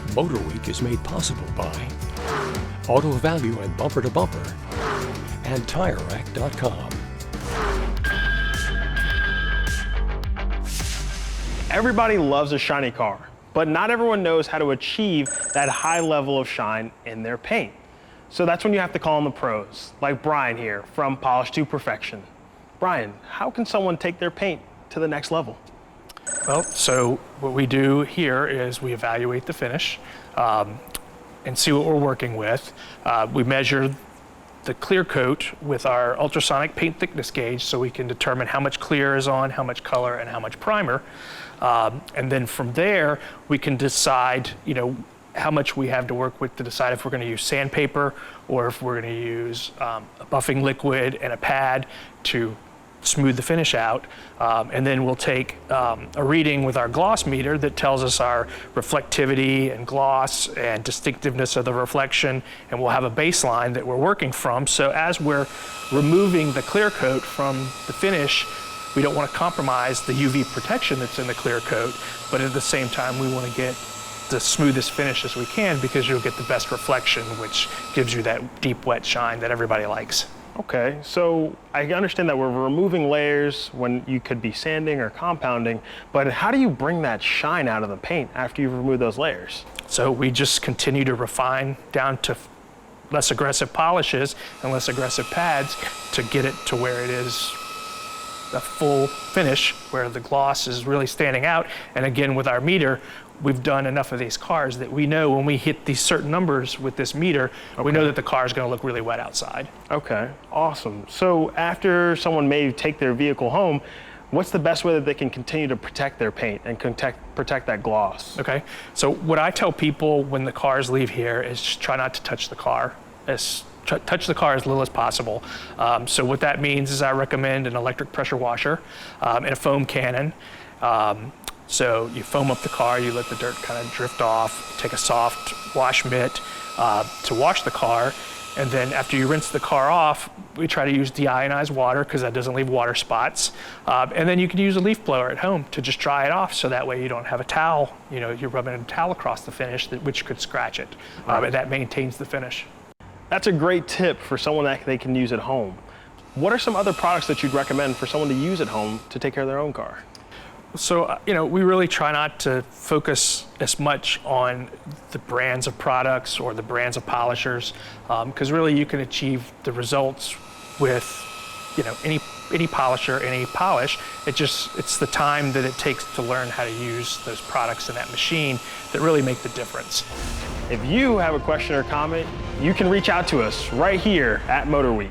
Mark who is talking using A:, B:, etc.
A: MotorWeek is made possible by Auto Value and Bumper to Bumper and TireRack.com.
B: Everybody loves a shiny car, but not everyone knows how to achieve that high level of shine in their paint. So that's when you have to call on the pros, like Brian here from Polish to Perfection. Brian, how can someone take their paint to the next level?
C: Well, so what we do here is we evaluate the finish and see what we're working with. We measure the clear coat with our ultrasonic paint thickness gauge so we can determine how much clear is on, how much color, and how much primer. And then from there, we can decide, how much we have to work with to decide if we're going to use sandpaper or if we're going to use a buffing liquid and a pad to smooth the finish out. And then we'll take a reading with our gloss meter that tells us our reflectivity and gloss and distinctiveness of the reflection, and we'll have a baseline that we're working from. So as we're removing the clear coat from the finish, we don't want to compromise the UV protection that's in the clear coat, but at the same time we want to get the smoothest finish as we can because you'll get the best reflection, which gives you that deep wet shine that everybody likes.
B: Okay, so I understand that we're removing layers when you could be sanding or compounding, but how do you bring that shine out of the paint after you've removed those layers?
C: So we just continue to refine down to less aggressive polishes and less aggressive pads to get it to where it is a full finish, where the gloss is really standing out. And again, with our meter, we've done enough of these cars that we know when we hit these certain numbers with this meter, we know that the car is going to look really wet outside.
B: Okay, awesome. So after someone may take their vehicle home, what's the best way that they can continue to protect their paint and protect that gloss?
C: Okay, so what I tell people when the cars leave here is just try not to touch the car. Touch the car as little as possible. So what that means is I recommend an electric pressure washer and a foam cannon. So you foam up the car, you let the dirt kind of drift off, take a soft wash mitt to wash the car, and then after you rinse the car off, we try to use deionized water because that doesn't leave water spots. And then you can use a leaf blower at home to just dry it off so that way you don't have a towel, you're rubbing a towel across the finish which could scratch it, and that maintains the finish.
B: That's a great tip for someone that they can use at home. What are some other products that you'd recommend for someone to use at home to take care of their own car?
C: So, we really try not to focus as much on the brands of products or the brands of polishers, because really you can achieve the results with, any polisher, any polish. It's the time that it takes to learn how to use those products in that machine that really make the difference.
B: If you have a question or comment, you can reach out to us right here at MotorWeek.